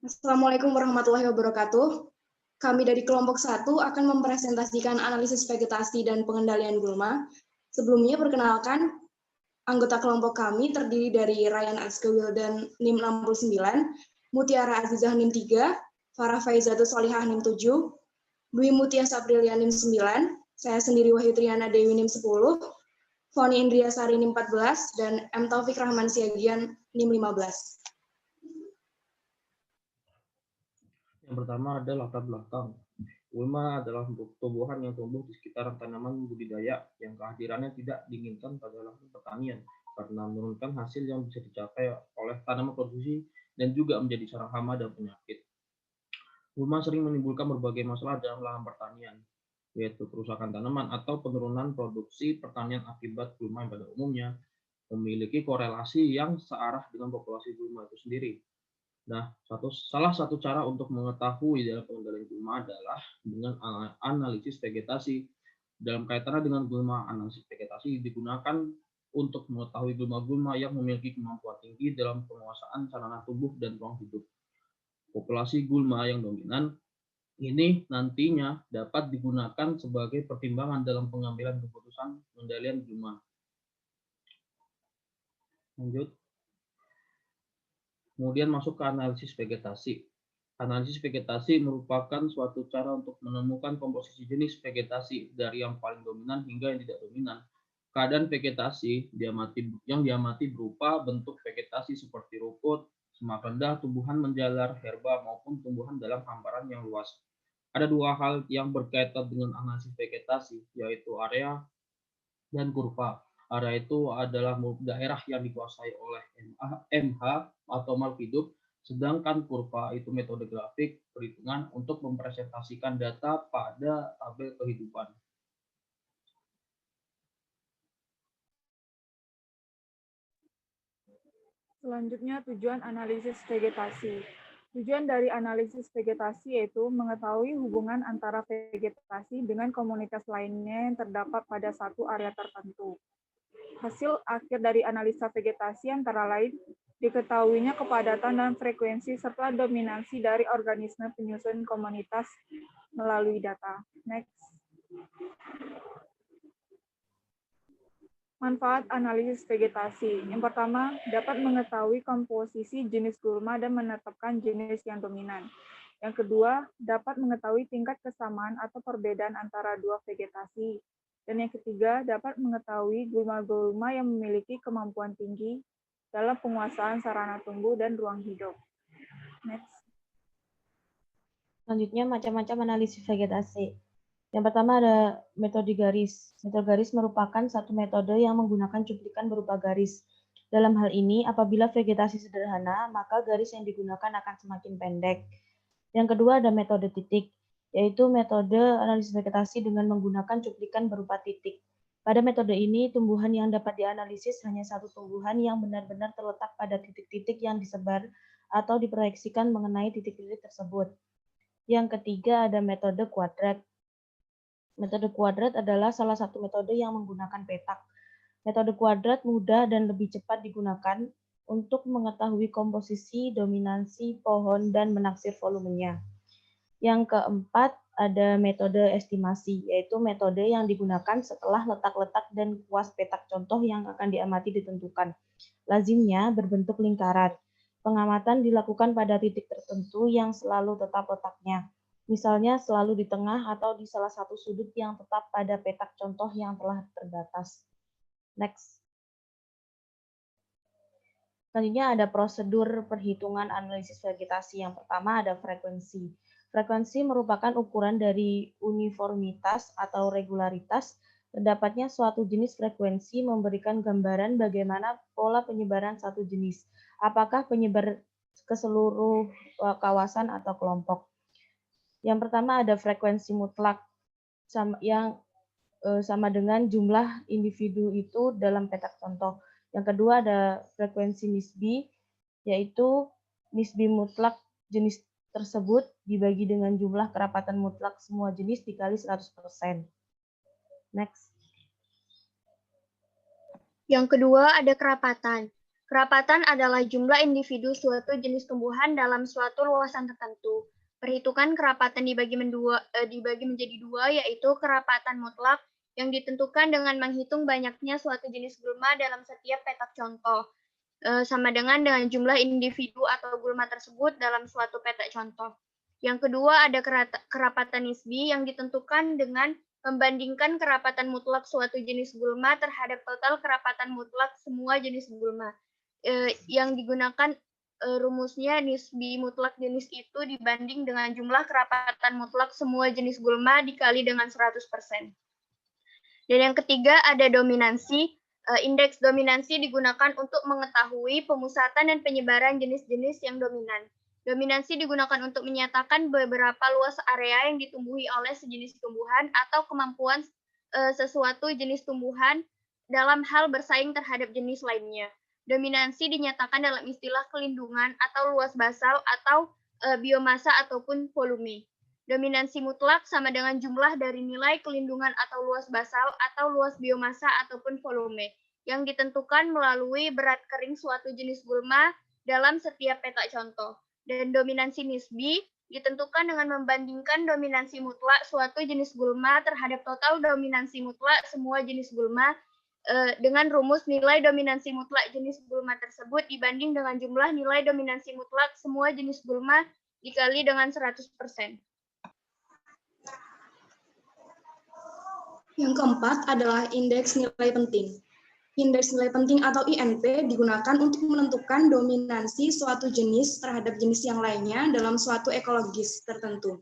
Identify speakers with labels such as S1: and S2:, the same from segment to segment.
S1: Assalamualaikum warahmatullahi wabarakatuh. Kami dari kelompok 1 akan mempresentasikan analisis vegetasi dan pengendalian gulma. Sebelumnya perkenalkan, anggota kelompok kami terdiri dari Ryan Azkawil dan NIM 69, Mutiara Azizah NIM 3, Farah Faizatul Solihah NIM 7, Dwi Mutia Sabrilia NIM 9, saya sendiri Wahyu Triana Dewi NIM 10, Foni Indriasari NIM 14, dan M. Taufik Rahman Siagian NIM 15.
S2: Yang pertama adalah latar belakang. Gulma adalah tumbuhan yang tumbuh di sekitar tanaman budidaya yang kehadirannya tidak diinginkan pada lahan pertanian karena menurunkan hasil yang bisa dicapai oleh tanaman produksi dan juga menjadi sarang hama dan penyakit. Gulma sering menimbulkan berbagai masalah dalam lahan pertanian, yaitu kerusakan tanaman atau penurunan produksi pertanian akibat gulma yang pada umumnya memiliki korelasi yang searah dengan populasi gulma itu sendiri. Nah, salah satu cara untuk mengetahui dalam pengendalian gulma adalah dengan analisis vegetasi. Dalam kaitannya dengan gulma, analisis vegetasi digunakan untuk mengetahui gulma-gulma yang memiliki kemampuan tinggi dalam penguasaan sarana tubuh dan ruang hidup. Populasi gulma yang dominan ini nantinya dapat digunakan sebagai pertimbangan dalam pengambilan keputusan pengendalian gulma. Lanjut. Kemudian masuk ke analisis vegetasi. Analisis vegetasi merupakan suatu cara untuk menemukan komposisi jenis vegetasi dari yang paling dominan hingga yang tidak dominan. Keadaan vegetasi yang diamati berupa bentuk vegetasi seperti rumput, semak rendah, tumbuhan menjalar, herba, maupun tumbuhan dalam hamparan yang luas. Ada dua hal yang berkaitan dengan analisis vegetasi, yaitu area dan kurva. Area itu adalah daerah yang dikuasai oleh MH atau makhluk hidup, sedangkan kurva itu metode grafik perhitungan untuk mempresentasikan data pada tabel kehidupan.
S3: Selanjutnya, tujuan analisis vegetasi. Tujuan dari analisis vegetasi yaitu mengetahui hubungan antara vegetasi dengan komunitas lainnya yang terdapat pada satu area tertentu. Hasil akhir dari analisa vegetasi antara lain diketahuinya kepadatan dan frekuensi serta dominansi dari organisme penyusun komunitas melalui data. Next. Manfaat analisis vegetasi. Yang pertama, dapat mengetahui komposisi jenis gulma dan menetapkan jenis yang dominan. Yang kedua, dapat mengetahui tingkat kesamaan atau perbedaan antara dua vegetasi. Dan yang ketiga, dapat mengetahui gulma-gulma yang memiliki kemampuan tinggi dalam penguasaan sarana tumbuh dan ruang hidup. Next.
S4: Selanjutnya, macam-macam analisis vegetasi. Yang pertama ada metode garis. Metode garis merupakan satu metode yang menggunakan cuplikan berupa garis. Dalam hal ini, apabila vegetasi sederhana, maka garis yang digunakan akan semakin pendek. Yang kedua ada metode titik, yaitu metode analisis vegetasi dengan menggunakan cuplikan berupa titik. Pada metode ini, tumbuhan yang dapat dianalisis hanya satu tumbuhan yang benar-benar terletak pada titik-titik yang disebar atau diproyeksikan mengenai titik-titik tersebut. Yang ketiga ada metode kuadrat. Metode kuadrat adalah salah satu metode yang menggunakan petak. Metode kuadrat mudah dan lebih cepat digunakan untuk mengetahui komposisi, dominansi pohon, dan menaksir volumenya. Yang keempat ada metode estimasi, yaitu metode yang digunakan setelah letak-letak dan kuas petak contoh yang akan diamati ditentukan. Lazimnya berbentuk lingkaran. Pengamatan dilakukan pada titik tertentu yang selalu tetap letaknya. Misalnya selalu di tengah atau di salah satu sudut yang tetap pada petak contoh yang telah terbatas. Next. Selanjutnya ada prosedur perhitungan analisis vegetasi. Yang pertama ada frekuensi. Frekuensi merupakan ukuran dari uniformitas atau regularitas. Terdapatnya suatu jenis frekuensi memberikan gambaran bagaimana pola penyebaran satu jenis. Apakah penyebar ke seluruh kawasan atau kelompok. Yang pertama ada frekuensi mutlak yang sama dengan jumlah individu itu dalam petak contoh. Yang kedua ada frekuensi nisbi, yaitu nisbi mutlak jenis tersebut dibagi dengan jumlah kerapatan mutlak semua jenis dikali 100%. Next.
S5: Yang kedua ada kerapatan. Kerapatan adalah jumlah individu suatu jenis tumbuhan dalam suatu luasan tertentu. Perhitungan kerapatan dibagi menjadi dua, yaitu kerapatan mutlak yang ditentukan dengan menghitung banyaknya suatu jenis gulma dalam setiap petak contoh, sama dengan jumlah individu atau gulma tersebut dalam suatu petak contoh. Yang kedua ada kerapatan nisbi yang ditentukan dengan membandingkan kerapatan mutlak suatu jenis gulma terhadap total kerapatan mutlak semua jenis gulma. Yang digunakan rumusnya nisbi mutlak jenis itu dibanding dengan jumlah kerapatan mutlak semua jenis gulma dikali dengan 100%. Dan yang ketiga ada dominansi. Indeks dominansi digunakan untuk mengetahui pemusatan dan penyebaran jenis-jenis yang dominan. Dominansi digunakan untuk menyatakan beberapa luas area yang ditumbuhi oleh sejenis tumbuhan atau kemampuan sesuatu jenis tumbuhan dalam hal bersaing terhadap jenis lainnya. Dominansi dinyatakan dalam istilah kelindungan atau luas basal atau biomasa ataupun volume. Dominansi mutlak sama dengan jumlah dari nilai kelindungan atau luas basal atau luas biomasa ataupun volume yang ditentukan melalui berat kering suatu jenis gulma dalam setiap petak contoh. Dan dominansi nisbi ditentukan dengan membandingkan dominansi mutlak suatu jenis gulma terhadap total dominansi mutlak semua jenis gulma dengan rumus nilai dominansi mutlak jenis gulma tersebut dibanding dengan jumlah nilai dominansi mutlak semua jenis gulma dikali dengan 100%.
S1: Yang keempat adalah indeks nilai penting. Indeks nilai penting atau INP digunakan untuk menentukan dominansi suatu jenis terhadap jenis yang lainnya dalam suatu ekologis tertentu.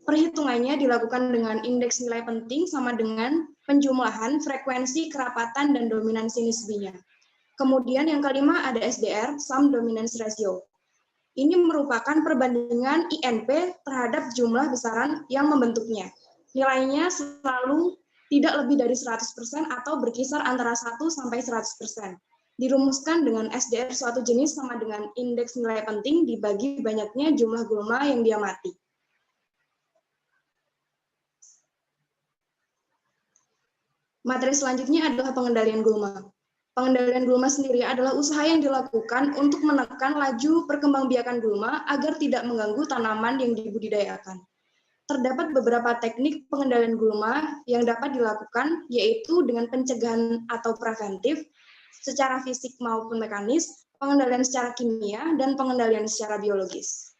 S1: Perhitungannya dilakukan dengan indeks nilai penting sama dengan penjumlahan frekuensi kerapatan dan dominansi nisbinya. Kemudian yang kelima ada SDR, Sum Dominance Ratio. Ini merupakan perbandingan INP terhadap jumlah besaran yang membentuknya. Nilainya selalu tidak lebih dari 100% atau berkisar antara 1 sampai 100%. Dirumuskan dengan SDR suatu jenis sama dengan indeks nilai penting dibagi banyaknya jumlah gulma yang diamati. Materi selanjutnya adalah pengendalian gulma. Pengendalian gulma sendiri adalah usaha yang dilakukan untuk menekan laju perkembangbiakan gulma agar tidak mengganggu tanaman yang dibudidayakan. Terdapat beberapa teknik pengendalian gulma yang dapat dilakukan, yaitu dengan pencegahan atau preventif, secara fisik maupun mekanis, pengendalian secara kimia, dan pengendalian secara biologis.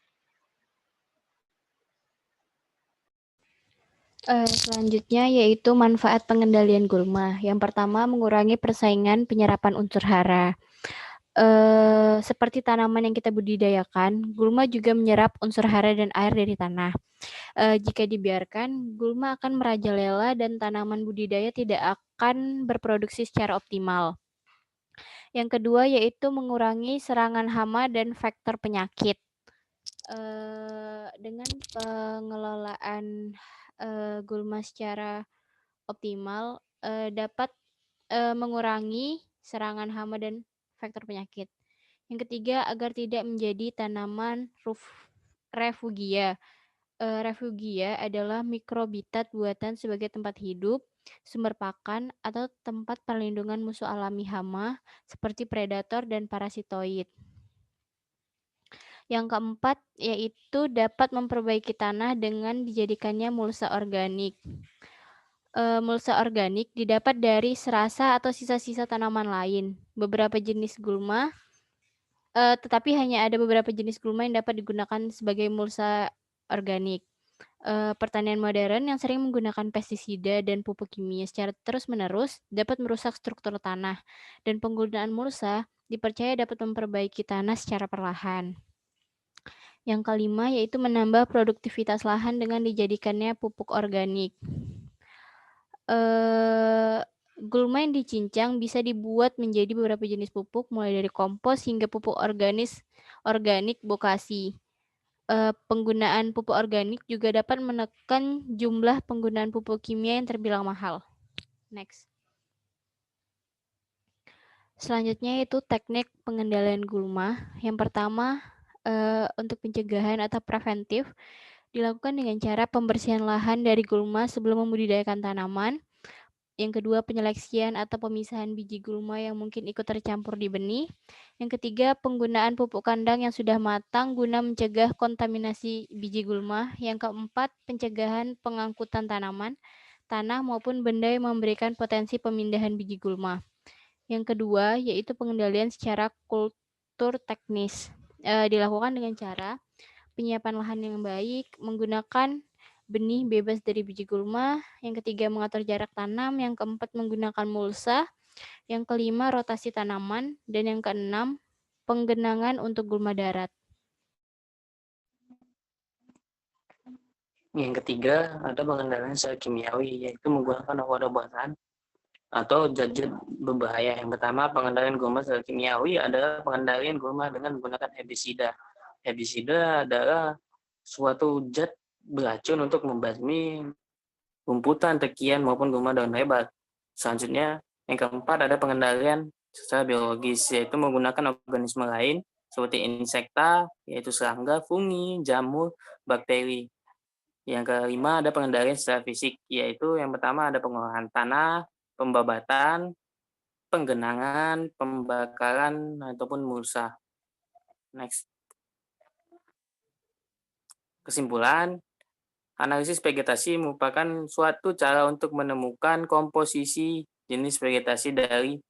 S6: Selanjutnya yaitu manfaat pengendalian gulma. Yang pertama, mengurangi persaingan penyerapan unsur hara. Seperti tanaman yang kita budidayakan, gulma juga menyerap unsur hara dan air dari tanah. Jika dibiarkan, gulma akan merajalela dan tanaman budidaya tidak akan berproduksi secara optimal. Yang kedua yaitu mengurangi serangan hama dan faktor penyakit. Dengan pengelolaan gulma secara optimal dapat mengurangi serangan hama dan faktor penyakit. Yang ketiga, agar tidak menjadi tanaman refugia. Refugia adalah mikrobitat buatan sebagai tempat hidup, sumber pakan, atau tempat perlindungan musuh alami hama seperti predator dan parasitoid. Yang keempat, yaitu dapat memperbaiki tanah dengan dijadikannya mulsa organik. Mulsa organik didapat dari serasa atau sisa-sisa tanaman lain. Beberapa jenis gulma, tetapi hanya ada beberapa jenis gulma yang dapat digunakan sebagai mulsa organik. Pertanian modern yang sering menggunakan pestisida dan pupuk kimia secara terus-menerus dapat merusak struktur tanah, dan penggunaan mulsa dipercaya dapat memperbaiki tanah secara perlahan. Yang kelima yaitu menambah produktivitas lahan dengan dijadikannya pupuk organik. Gulma yang dicincang bisa dibuat menjadi beberapa jenis pupuk, mulai dari kompos hingga pupuk organik bokasi. Penggunaan pupuk organik juga dapat menekan jumlah penggunaan pupuk kimia yang terbilang mahal. Next. Selanjutnya yaitu teknik pengendalian gulma. Yang pertama, untuk pencegahan atau preventif dilakukan dengan cara pembersihan lahan dari gulma sebelum membudidayakan tanaman. Yang kedua, penyeleksian atau pemisahan biji gulma yang mungkin ikut tercampur di benih. Yang ketiga, penggunaan pupuk kandang yang sudah matang guna mencegah kontaminasi biji gulma. Yang keempat, pencegahan pengangkutan tanaman, tanah maupun benda yang memberikan potensi pemindahan biji gulma. Yang kedua, yaitu pengendalian secara kultur teknis. Dilakukan dengan cara penyiapan lahan yang baik, menggunakan benih bebas dari biji gulma. Yang ketiga, mengatur jarak tanam. Yang keempat, menggunakan mulsa. Yang kelima, rotasi tanaman. Dan yang keenam, penggenangan untuk gulma darat.
S7: Yang ketiga, ada pengendalian secara kimiawi, yaitu menggunakan obat-obatan atau zat-zat berbahaya. Yang pertama, pengendalian gulma secara kimiawi adalah pengendalian gulma dengan menggunakan herbisida. Herbisida adalah suatu zat beracun untuk membasmi rumputan, tekian, maupun gulma daun lebat. Selanjutnya, yang keempat ada pengendalian secara biologis, yaitu menggunakan organisme lain seperti insekta, yaitu serangga, fungi, jamur, bakteri. Yang kelima ada pengendalian secara fisik, yaitu yang pertama ada pengolahan tanah, pembabatan, penggenangan, pembakaran, ataupun mulsa. Next. Kesimpulan, analisis vegetasi merupakan suatu cara untuk menemukan komposisi jenis vegetasi dari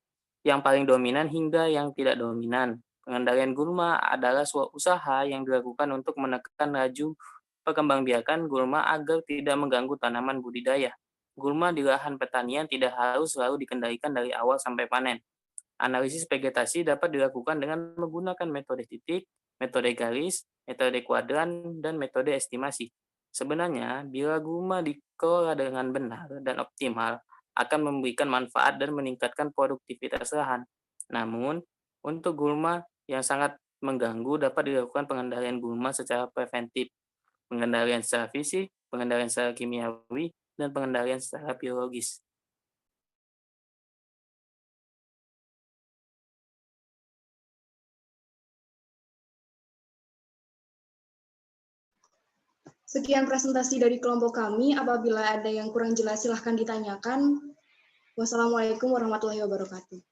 S7: yang paling dominan hingga yang tidak dominan. Pengendalian gulma adalah suatu usaha yang dilakukan untuk menekan laju perkembangbiakan gulma agar tidak mengganggu tanaman budidaya. Gulma di lahan pertanian tidak harus selalu dikendalikan dari awal sampai panen. Analisis vegetasi dapat dilakukan dengan menggunakan metode titik, metode garis, metode kuadran, dan metode estimasi. Sebenarnya, bila gulma dikelola dengan benar dan optimal, akan memberikan manfaat dan meningkatkan produktivitas lahan. Namun, untuk gulma yang sangat mengganggu dapat dilakukan pengendalian gulma secara preventif, pengendalian secara fisik, pengendalian secara kimiawi, dan pengendalian secara biologis.
S1: Sekian presentasi dari kelompok kami. Apabila ada yang kurang jelas, silahkan ditanyakan. Wassalamualaikum warahmatullahi wabarakatuh.